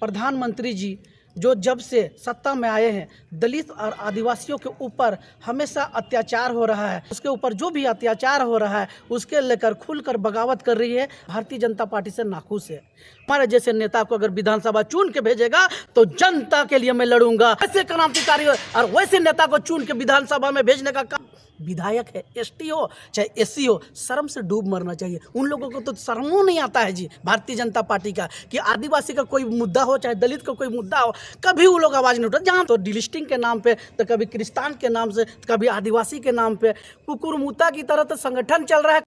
प्रधानमंत्री जी जो जब से सत्ता में आए हैं, दलित और आदिवासियों के ऊपर हमेशा अत्याचार हो रहा है। उसके ऊपर जो भी अत्याचार हो रहा है उसके लेकर खुलकर बगावत कर रही है भारतीय जनता पार्टी से नाखुश है। हमारे जैसे नेता को अगर विधानसभा चुन के भेजेगा तो जनता के लिए मैं लड़ूंगा। ऐसे क्रांतिकारी और वैसे नेता को चुन के विधानसभा में भेजने का काम, विधायक है, एसटी हो चाहे एससी हो, शर्म से डूब मरना चाहिए। उन लोगों को तो शर्मों नहीं आता है जी भारतीय जनता पार्टी का, कि आदिवासी का कोई मुद्दा हो चाहे दलित का कोई मुद्दा हो, कभी वो लोग आवाज़ नहीं उठा। जहाँ तो डिलिस्टिंग के नाम पे, तो कभी क्रिस्तान के नाम से, कभी आदिवासी के नाम पे, कुकुरमुता की तरह तो संगठन चल रहा है।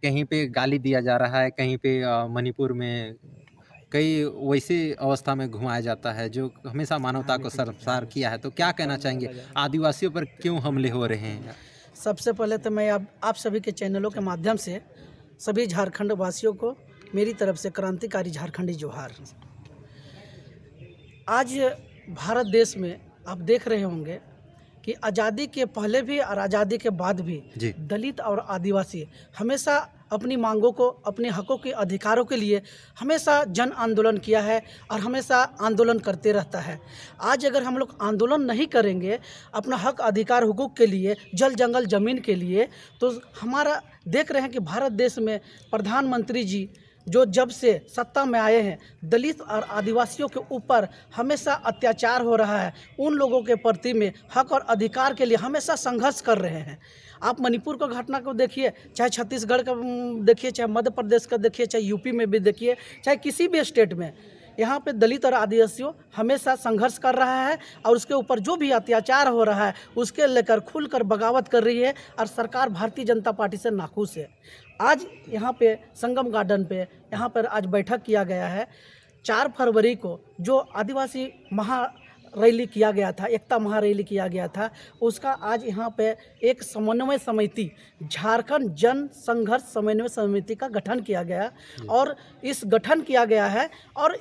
कहीं पे गाली दिया जा रहा है, कहीं पे मणिपुर में कई वैसे अवस्था में घुमाया जाता है जो हमेशा मानवता को शर्मसार किया है। तो क्या कहना चाहेंगे, आदिवासियों पर क्यों हमले हो रहे हैं? सबसे पहले तो मैं आप सभी के चैनलों के माध्यम से सभी झारखंड वासियों को मेरी तरफ से क्रांतिकारी झारखंडी जोहार। आज भारत देश में आप देख रहे होंगे कि आज़ादी के पहले भी और आज़ादी के बाद भी दलित और आदिवासी हमेशा अपनी मांगों को, अपने हकों के अधिकारों के लिए हमेशा जन आंदोलन किया है और हमेशा आंदोलन करते रहता है। आज अगर हम लोग आंदोलन नहीं करेंगे अपना हक अधिकार हुकूक के लिए, जल जंगल ज़मीन के लिए, तो हमारा देख रहे हैं कि भारत देश में प्रधानमंत्री जी जो जब से सत्ता में आए हैं, दलित और आदिवासियों के ऊपर हमेशा अत्याचार हो रहा है। उन लोगों के प्रति में हक और अधिकार के लिए हमेशा संघर्ष कर रहे हैं। आप मणिपुर का घटना को देखिए, चाहे छत्तीसगढ़ का देखिए, चाहे मध्य प्रदेश का देखिए, चाहे यूपी में भी देखिए, चाहे किसी भी स्टेट में, यहाँ पे दलित और आदिवासियों हमेशा संघर्ष कर रहा है और उसके ऊपर जो भी अत्याचार हो रहा है उसके लेकर खुलकर बगावत कर रही है और सरकार भारतीय जनता पार्टी से नाखुश है। आज यहाँ पे संगम गार्डन पे यहाँ पर आज बैठक किया गया है। 4 फरवरी को जो आदिवासी महा रैली किया गया था, एकता महारैली किया गया था, उसका आज यहाँ पे एक समन्वय समिति, झारखंड जन संघर्ष समन्वय समिति का गठन किया गया और इस गठन किया गया है और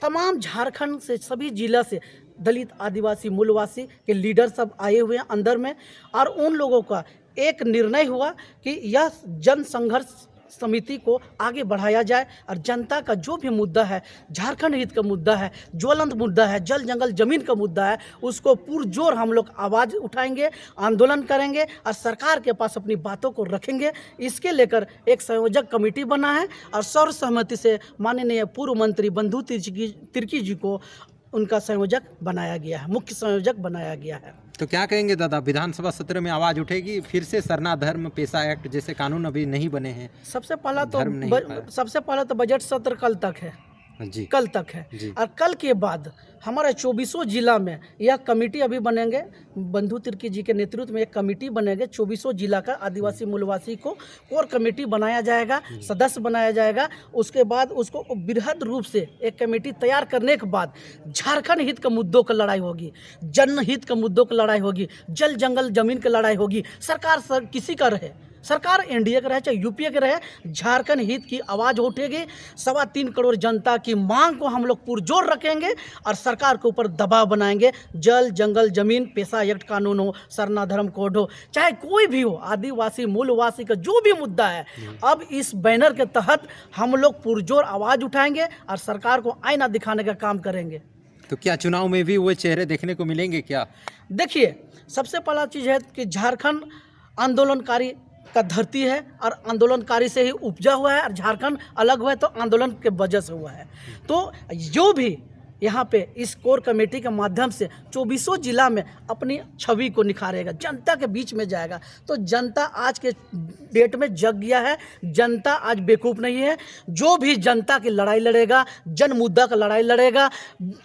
तमाम झारखंड से सभी जिला से दलित आदिवासी मूलवासी के लीडर सब आए हुए हैं अंदर में। और उन लोगों का एक निर्णय हुआ कि यह जन संघर्ष समिति को आगे बढ़ाया जाए और जनता का जो भी मुद्दा है, झारखंड हित का मुद्दा है, ज्वलंत मुद्दा है, जल जंगल ज़मीन का मुद्दा है, उसको पुरजोर हम लोग आवाज़ उठाएंगे, आंदोलन करेंगे और सरकार के पास अपनी बातों को रखेंगे। इसके लेकर एक संयोजक कमेटी बना है और सर्वसहमति से माननीय पूर्व मंत्री बंधु तिर्की जी को उनका संयोजक बनाया गया है, मुख्य संयोजक बनाया गया है। तो क्या कहेंगे दादा, विधानसभा सत्र में आवाज़ उठेगी फिर से? सरना धर्म पेशा एक्ट जैसे कानून अभी नहीं बने हैं। सबसे पहला तो बजट सत्र कल तक है जी, कल तक है और कल के बाद हमारे 24 जिला में यह कमेटी अभी बनेंगे। बंधु तिर्की जी के नेतृत्व में एक कमेटी बनेंगे। 24 जिला का आदिवासी मूलवासी को कोर कमेटी बनाया जाएगा, सदस्य बनाया जाएगा। उसके बाद उसको बृहद रूप से एक कमेटी तैयार करने के बाद झारखंड हित के मुद्दों की लड़ाई होगी, जनहित के मुद्दों की लड़ाई होगी, जल जंगल जमीन की लड़ाई होगी। सरकार किसी का रहे, सरकार एनडीए का रहे चाहे यूपीए के रहे, झारखंड हित की आवाज़ उठेगी। 3.25 करोड़ जनता की मांग को हम लोग पुरजोर रखेंगे और सरकार के ऊपर दबाव बनाएंगे। जल जंगल जमीन पेशा एक्ट कानून हो, सरना धर्म कोड हो, चाहे कोई भी हो, आदिवासी मूलवासी का जो भी मुद्दा है, अब इस बैनर के तहत हम लोग पुरजोर आवाज़ उठाएंगे और सरकार को आईना दिखाने का काम करेंगे। तो क्या चुनाव में भी वो चेहरे देखने को मिलेंगे क्या? देखिए, सबसे पहला चीज़ है कि झारखंड आंदोलनकारी का धरती है और आंदोलनकारी से ही उपजा हुआ है और झारखंड अलग हुआ है तो आंदोलन के वजह से हुआ है। तो जो भी यहाँ पे इस कोर कमेटी के माध्यम से 24 जिला में अपनी छवि को निखारेगा, जनता के बीच में जाएगा, तो जनता आज के डेट में जग गया है। जनता आज बेवकूफ़ नहीं है। जो भी जनता की लड़ाई लड़ेगा, जन मुद्दा का लड़ाई लड़ेगा,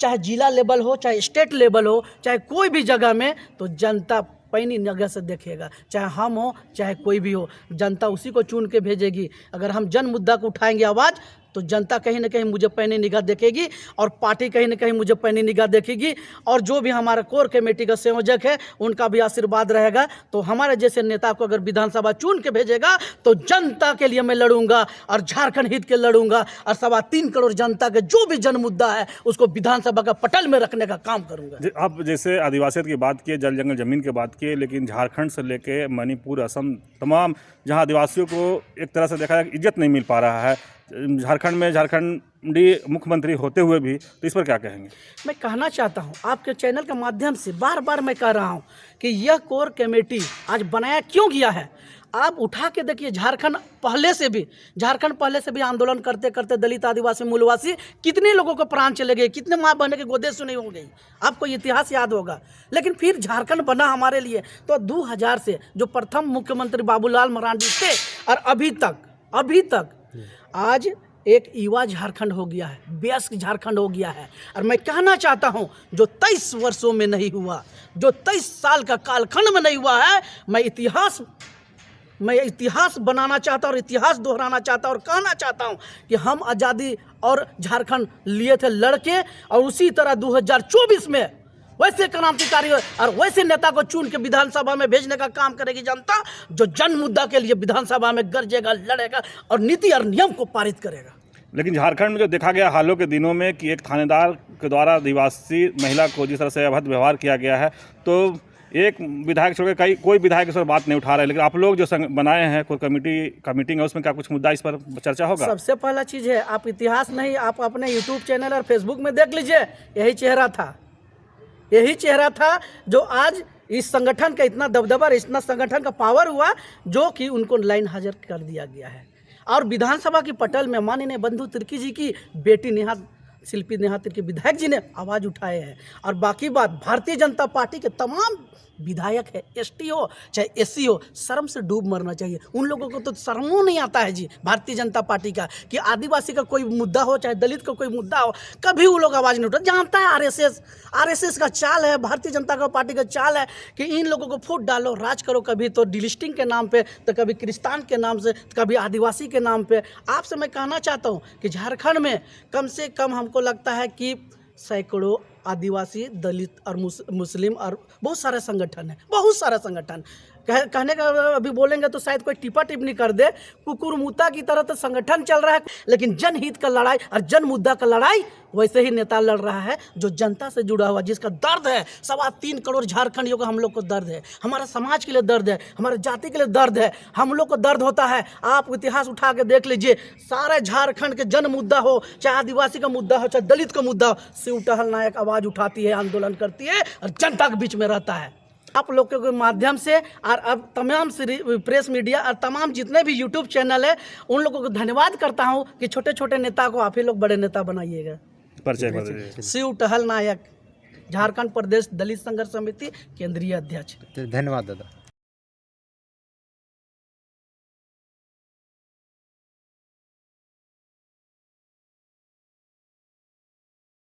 चाहे जिला लेवल हो, चाहे स्टेट लेवल हो, चाहे कोई भी जगह में, तो जनता पैनी नजर से देखेगा। चाहे हम हो चाहे कोई भी हो, जनता उसी को चुन के भेजेगी। अगर हम जन मुद्दा को उठाएंगे आवाज़, तो जनता कहीं ना कहीं मुझे पैनी निगाह देखेगी और पार्टी कहीं ना कहीं मुझे पैनी निगाह देखेगी। और जो भी हमारा कोर कमेटी का संयोजक है उनका भी आशीर्वाद रहेगा। तो हमारे जैसे नेता को अगर विधानसभा चुन के भेजेगा तो जनता के लिए मैं लड़ूंगा और झारखंड हित के लड़ूंगा और 3.25 करोड़ जनता के जो भी जन मुद्दा है उसको विधानसभा का पटल में रखने का काम करूंगा। आप जैसे आदिवासियत की बात किए, जल जंगल जमीन की बात किए, लेकिन झारखंड से लेके मणिपुर, असम, तमाम जहां आदिवासियों को एक तरह से देखा जाए इज्जत नहीं मिल पा रहा है झारखंड में, झारखंडी मुख्यमंत्री होते हुए भी, तो इस पर क्या कहेंगे? मैं कहना चाहता हूं आपके चैनल के माध्यम से बार बार मैं कह रहा हूं कि यह कोर कमेटी आज बनाया क्यों गया है। आप उठा के देखिए, झारखंड पहले से भी आंदोलन करते करते दलित, आदिवासी, मूलवासी कितने लोगों को प्राण चले गए, कितने माँ बहने के गोदे सुनी हो गई, आपको इतिहास याद होगा। लेकिन फिर झारखंड बना हमारे लिए तो 2000 से जो प्रथम मुख्यमंत्री बाबूलाल मरांडी थे और अभी तक आज एक युवा झारखंड हो गया है, वयस्क झारखंड हो गया है। और मैं कहना चाहता हूं जो 23 वर्षों में नहीं हुआ, जो 23 साल का कालखंड में नहीं हुआ है, मैं इतिहास बनाना चाहता हूं और इतिहास दोहराना चाहता हूं और कहना चाहता हूं कि हम आज़ादी और झारखंड लिए थे लड़के, और उसी तरह 2024 में वैसे क्रांतिकारी और वैसे नेता को चुन के विधानसभा में भेजने का काम करेगी जनता, जो जन मुद्दा के लिए विधानसभा में गरजेगा, लड़ेगा और नीति और नियम को पारित करेगा। लेकिन झारखंड में जो देखा गया हालों के दिनों में कि एक थानेदार के द्वारा आदिवासी महिला को जिस तरह से अभद्र व्यवहार किया गया है, तो एक विधायक छोड़ के कोई विधायक इस पर बात नहीं उठा रहा है। लेकिन आप लोग जो बनाए हैं कोई का मीटिंग है, उसमें क्या कुछ मुद्दा इस पर चर्चा होगा? सबसे पहला चीज़ है, आप इतिहास नहीं, आप अपने यूट्यूब चैनल और फेसबुक में देख लीजिए, यही चेहरा था जो आज इस संगठन का इतना दबदबा, इतना संगठन का पावर हुआ, जो कि उनको लाइन हाजिर कर दिया गया है। और विधानसभा की पटल में माननीय बंधु तिर्की जी की बेटी शिल्पी नेहा तिर्की विधायक जी ने आवाज़ उठाए हैं। और बाकी बात, भारतीय जनता पार्टी के तमाम विधायक है, एसटी हो चाहे एससी हो, शर्म से डूब मरना चाहिए। उन लोगों को तो शर्मों नहीं आता है जी भारतीय जनता पार्टी का, कि आदिवासी का कोई मुद्दा हो चाहे दलित का कोई मुद्दा हो, कभी वो लोग आवाज़ नहीं उठा। जानता है आरएसएस का चाल है, भारतीय जनता पार्टी का चाल है कि इन लोगों को फूट डालो, राज करो, कभी तो डिलिस्टिंग के नाम पे, तो कभी क्रिस्तान के नाम से, तो कभी आदिवासी के नाम पे। आपसे मैं कहना चाहता हूँ कि झारखंड में कम से कम हमको लगता है कि सैकड़ों आदिवासी, दलित और मुस्लिम और बहुत सारे संगठन कहने का अभी बोलेंगे तो शायद कोई टिप्पा टिप्पणी कर दे, कुकुरमुता की तरह तो संगठन चल रहा है। लेकिन जनहित का लड़ाई और जन मुद्दा का लड़ाई वैसे ही नेता लड़ रहा है, जो जनता से जुड़ा हुआ, जिसका दर्द है 3.25 करोड़ झारखंडियों का। हम लोग को दर्द है, हमारा समाज के लिए दर्द है, हमारे जाति के लिए दर्द है, हम लोग को दर्द होता है। आप इतिहास उठा के देख लीजिए, सारे झारखंड के जन मुद्दा हो, चाहे आदिवासी का मुद्दा हो, चाहे दलित का मुद्दा हो, शिव टहल नायक आवाज़ उठाती है, आंदोलन करती है और जनता के बीच में रहता है। आप लोग के माध्यम से और अब तमाम प्रेस मीडिया और तमाम जितने भी यूट्यूब चैनल है, उन लोगों को धन्यवाद करता हूं कि छोटे छोटे नेता को आप ही लोग बड़े नेता बनाइएगा। परिचय शिव टहल नायक, झारखंड प्रदेश दलित संघर्ष समिति केंद्रीय अध्यक्ष। धन्यवाद दादा।